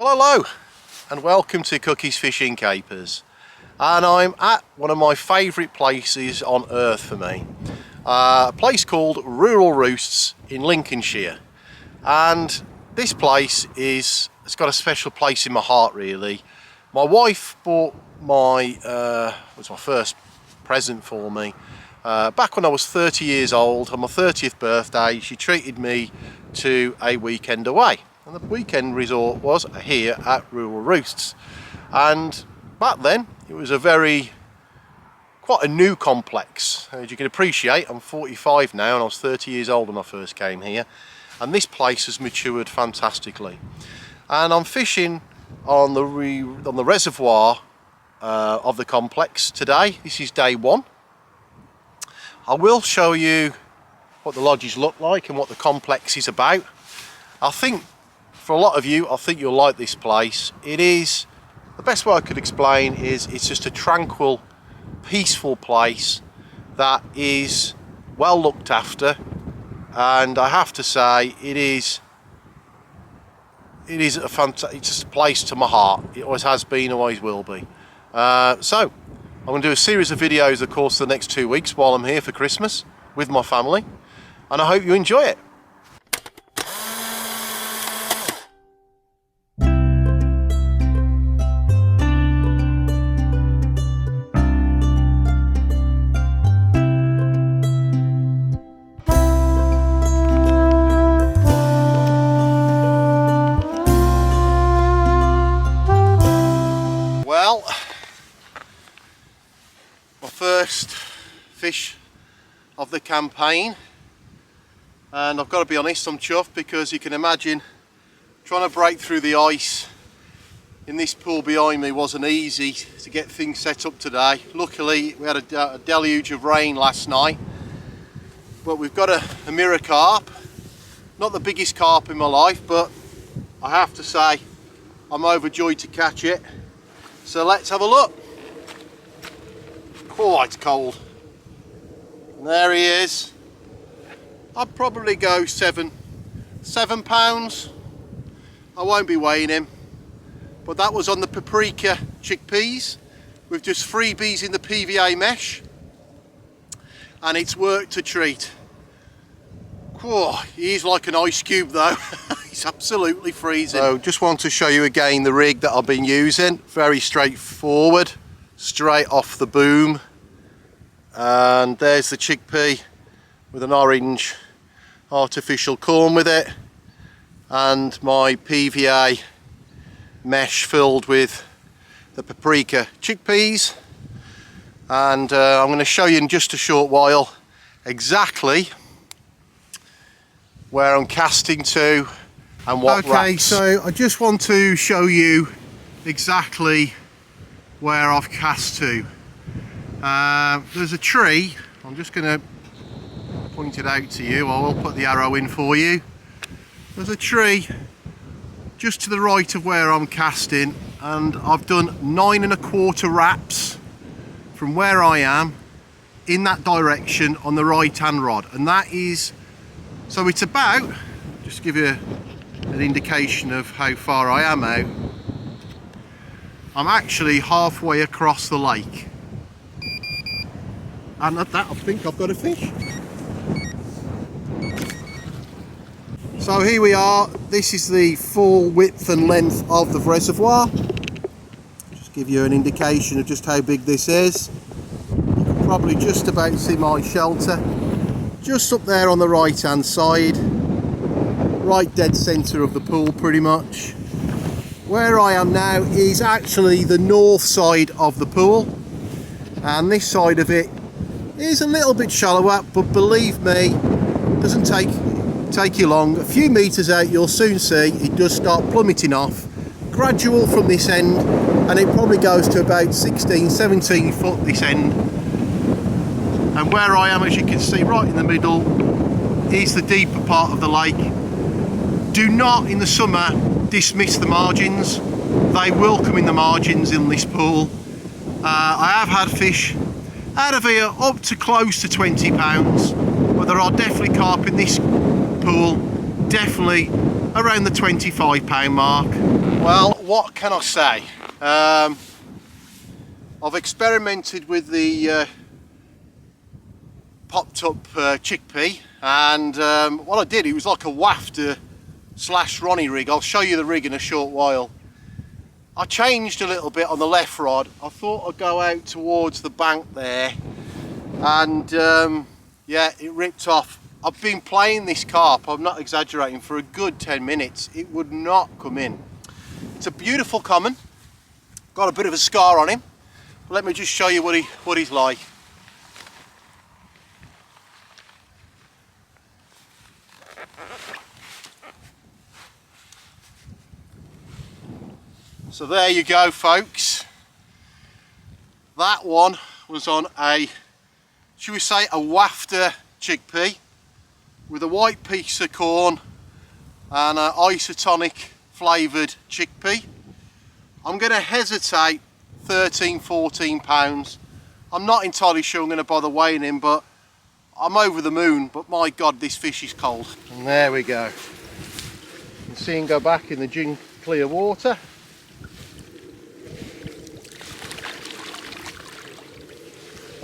Well, hello and welcome to Cookies Fishing Capers, and I'm at one of my favourite places on earth for me, a place called Rural Roosts in Lincolnshire. And this place it's got a special place in my heart, really. My wife bought was my first present for me back when I was 30 years old. On my 30th birthday she treated me to a weekend away, and the weekend resort was here at Rural Roosts. And back then it was quite a new complex. As you can appreciate, I'm 45 now and I was 30 years old when I first came here, and this place has matured fantastically. And I'm fishing on the reservoir of the complex today. This is day one. I will show you what the lodges look like and what the complex is about. I think for a lot of you, I think you'll like this place. It is, the best way I could explain is it's just a tranquil, peaceful place that is well looked after, and I have to say it is it's just a place to my heart. It always has been, always will be. So I'm going to do a series of videos, of course, the next 2 weeks while I'm here for Christmas with my family, and I hope you enjoy it. Well, my first fish of the campaign, and I've got to be honest, I'm chuffed, because you can imagine trying to break through the ice in this pool behind me wasn't easy to get things set up today. Luckily we had a deluge of rain last night, but we've got a mirror carp. Not the biggest carp in my life, but I have to say I'm overjoyed to catch it. So let's have a look. Oh, it's cold. And there he is. I'd probably go seven pounds. I won't be weighing him. But that was on the paprika chickpeas with just freebies in the PVA mesh. And it's worked a treat. Oh, he's like an ice cube though. He's absolutely freezing. So just want to show you again the rig that I've been using. Very straightforward, straight off the boom. And there's the chickpea with an orange artificial corn with it, and my PVA mesh filled with the paprika chickpeas. And I'm going to show you in just a short while exactly where I'm casting to and what wraps. Okay, so I just want to show you exactly where I've cast to. There's a tree. I'm just going to point it out to you. I will put the arrow in for you. There's a tree just to the right of where I'm casting, and I've done 9 1/4 wraps from where I am in that direction on the right hand rod, and that is, so it's about, just to give you an indication of how far I am out, I'm actually halfway across the lake. And at that I think I've got a fish. So here we are. This is the full width and length of the reservoir. Just give you an indication of just how big this is. You can probably just about see my shelter just up there on the right hand side, right dead centre of the pool pretty much. Where I am now is actually the north side of the pool, and this side of it is a little bit shallower, but believe me, it doesn't take you long. A few metres out you'll soon see it does start plummeting off, gradual from this end, and it probably goes to about 16-17 foot this end. And where I am, as you can see right in the middle, is the deeper part of the lake. Do not in the summer dismiss the margins. They will come in the margins in this pool. I have had fish out of here up to close to 20 pounds, but there are definitely carp in this pool, definitely around the £25 mark. Well, what can I say? I've experimented with the popped up chickpea, and what I did, it was like a wafter slash Ronnie rig. I'll show you the rig in a short while. I changed a little bit on the left rod. I thought I'd go out towards the bank there, and yeah, it ripped off. I've been playing this carp, I'm not exaggerating, for a good 10 minutes. It would not come in. It's a beautiful common, got a bit of a scar on him. Let me just show you what he's like. So there you go, folks. That one was on a, should we say, a wafter chickpea with a white piece of corn and an isotonic flavoured chickpea. I'm going to hesitate 13-14 pounds. I'm not entirely sure I'm going to bother weighing him, but I'm over the moon. But my God, this fish is cold. And there we go. You can see him go back in the gin clear water.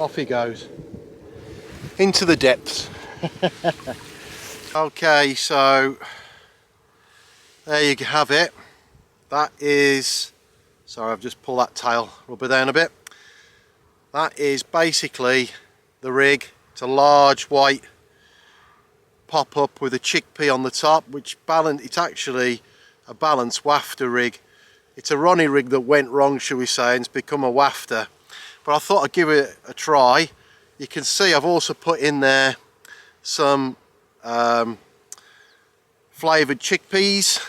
Off he goes into the depths. Okay, so there you have it. That is, sorry, I've just pulled that tail rubber down a bit. That is basically the rig. It's a large white pop up with a chickpea on the top, which it's actually a balanced wafter rig. It's a Ronnie rig that went wrong, shall we say, and it's become a wafter. But I thought I'd give it a try. You can see I've also put in there some flavoured chickpeas,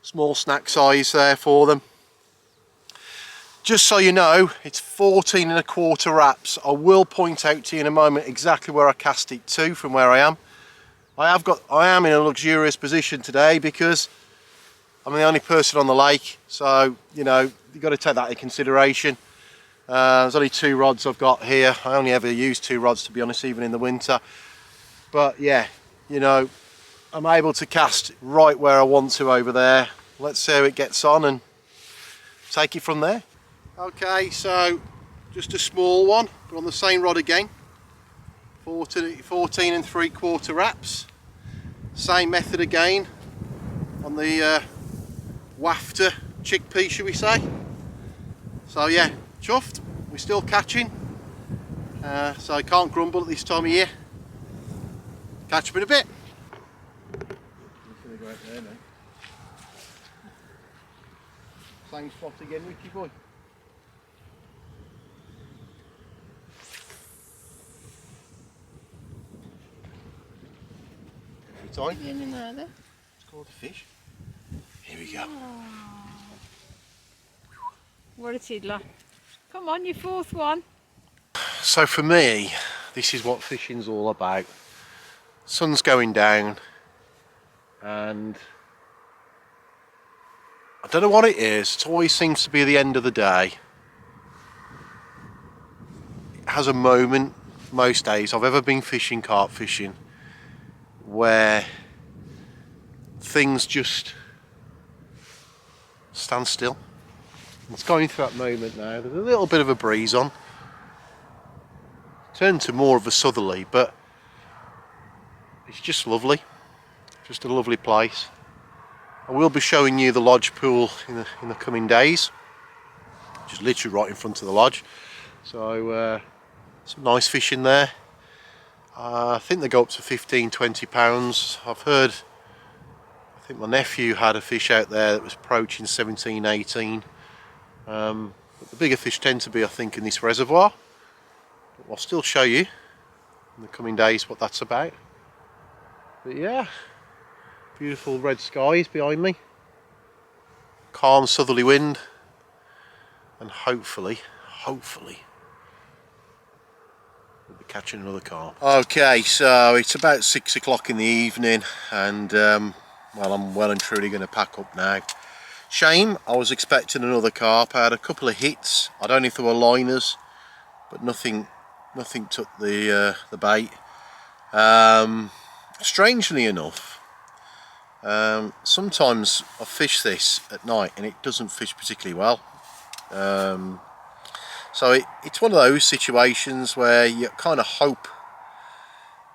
small snack size there for them. Just so you know, it's 14¼ wraps. I will point out to you in a moment exactly where I cast it to from where I am. I am in a luxurious position today because I'm the only person on the lake, so you know, you've got to take that into consideration. There's only 2 rods I've got here. I only ever use 2 rods, to be honest, even in the winter. But yeah, you know, I'm able to cast right where I want to over there. Let's see how it gets on and take it from there. Okay, so just a small one, but on the same rod again. 14¾ wraps. Same method again on the wafter chickpea, should we say. So yeah, chuffed, we're still catching, so I can't grumble at this time of year. Catch them in a bit. Go out there now. Same spot again, Ricky boy. Every time. In there, it's called a fish. Here we go. Oh. What a tiddler. Come on, your 4th one. So for me, this is what fishing's all about. Sun's going down and I don't know what it is, it always seems to be the end of the day. It has a moment most days I've ever been fishing carp fishing where things just stand still. It's going through that moment now. There's a little bit of a breeze on. Turned to more of a southerly, but it's just lovely. Just a lovely place. I will be showing you the lodge pool in the coming days. Just literally right in front of the lodge. So some nice fish in there. I think they go up to 15-20 pounds. I've heard, I think my nephew had a fish out there that was approaching 17-18. But the bigger fish tend to be, I think, in this reservoir. But I'll still show you in the coming days what that's about. But yeah, beautiful red skies behind me, calm southerly wind, and hopefully we'll be catching another carp. Okay, so it's about 6 o'clock in the evening, and well, I'm well and truly going to pack up now. Shame, I was expecting another carp. I had a couple of hits. I don't know if they were liners, but nothing took the bait. Strangely enough, Sometimes I fish this at night and it doesn't fish particularly well. So it's one of those situations where you kind of hope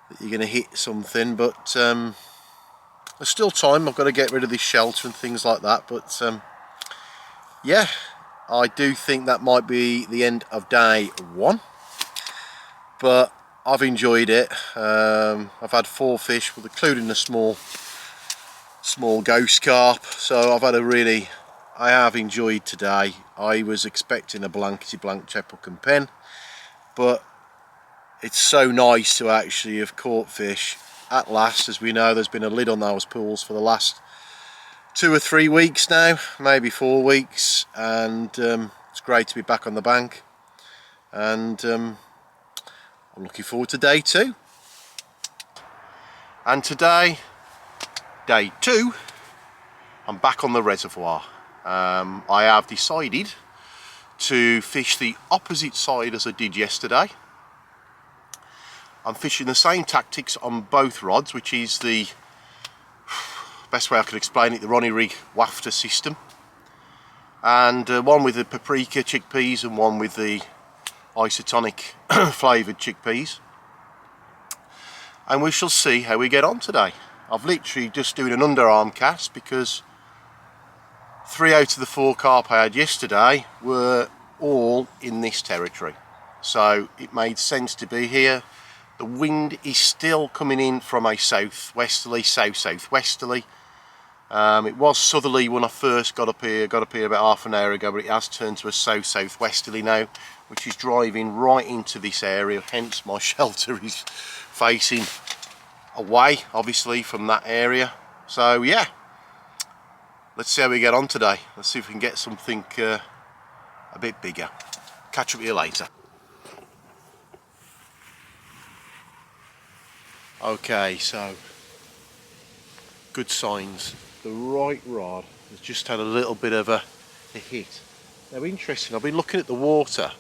that you're going to hit something, but there's still time. I've got to get rid of this shelter and things like that, but yeah, I do think that might be the end of day one, but I've enjoyed it. I've had 4 fish, including a small ghost carp, so I have enjoyed today. I was expecting a blankety blank Cheppelcombe pen, but it's so nice to actually have caught fish at last. As we know, there's been a lid on those pools for the last 2 or 3 weeks now, maybe 4 weeks, and it's great to be back on the bank, and I'm looking forward to day 2. And today, day 2, I'm back on the reservoir. I have decided to fish the opposite side as I did yesterday. I'm fishing the same tactics on both rods, which is the best way I can explain it, the Ronnie Rig wafter system, and one with the paprika chickpeas and one with the isotonic flavoured chickpeas, and we shall see how we get on today. I've literally just doing an underarm cast because 3 out of the 4 carp I had yesterday were all in this territory, so it made sense to be here. The wind is still coming in from a southwesterly, south-southwesterly. It was southerly when I first got up here about half an hour ago, but it has turned to a south-southwesterly now, which is driving right into this area, hence my shelter is facing away, obviously, from that area. So yeah, let's see how we get on today. Let's see if we can get something a bit bigger. Catch up with you later. Okay, so good signs. The right rod has just had a little bit of a hit. Now, interesting, I've been looking at the water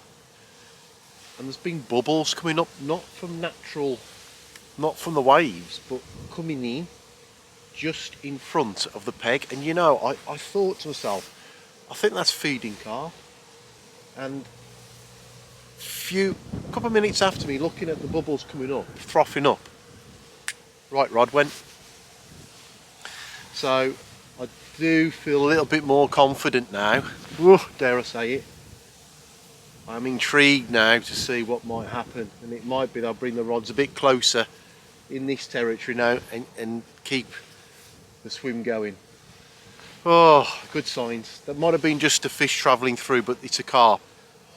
and there's been bubbles coming up, not from the waves, but coming in just in front of the peg. And you know, I thought to myself, I think that's feeding carp. And a couple of minutes after me looking at the bubbles coming up, frothing up, right rod went. So I do feel a little bit more confident now. Ooh, dare I say it. I'm intrigued now to see what might happen, and it might be that I'll bring the rods a bit closer in this territory now and keep the swim going. Oh, good signs. That might have been just a fish travelling through, but it's a carp.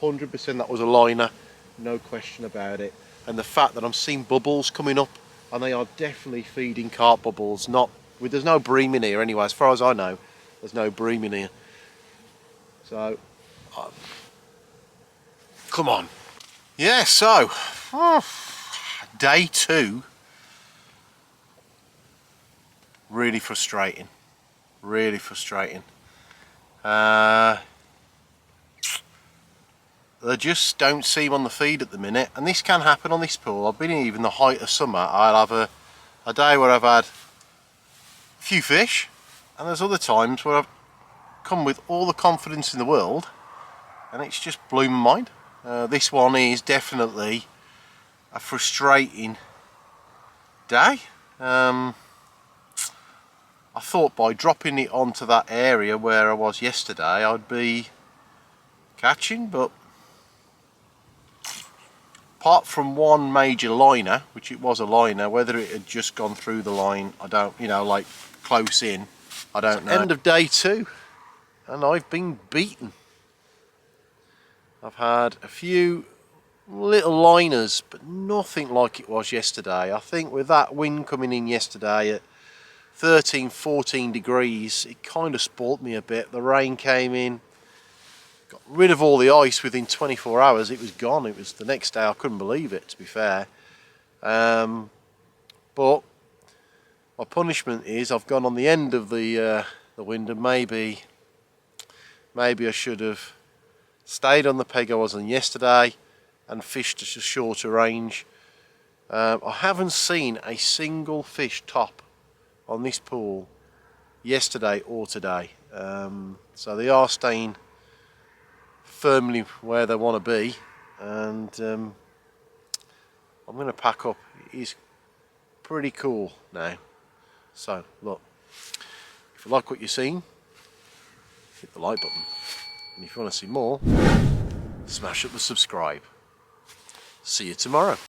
100% that was a liner, no question about it. And the fact that I'm seeing bubbles coming up, and they are definitely feeding carp bubbles, there's no bream in here anyway, as far as I know, there's no bream in here. So, come on. Yeah, so, day 2, really frustrating, really frustrating. They just don't seem on the feed at the minute, and this can happen on this pool. I've been in even the height of summer, I'll have a day where I've had few fish, and there's other times where I've come with all the confidence in the world and it's just blew my mind. This one is definitely a frustrating day. I thought by dropping it onto that area where I was yesterday I'd be catching, but apart from one major liner, which it was a liner, whether it had just gone through the line, I don't, like close in, I don't know. End of day 2, and I've been beaten. I've had a few little liners, but nothing like it was yesterday. I think with that wind coming in yesterday at 13-14 degrees, it kind of spoilt me a bit. The rain came in, got rid of all the ice within 24 hours. It was gone. It was the next day. I couldn't believe it, to be fair. But my punishment is I've gone on the end of the wind, and maybe I should have stayed on the peg I was on yesterday and fished at a shorter range. I haven't seen a single fish top on this pool yesterday or today. So they are staying firmly where they want to be, and I'm going to pack up. It is pretty cool now. So look, if you like what you're seeing, hit the like button, and if you want to see more, smash up the subscribe. See you tomorrow.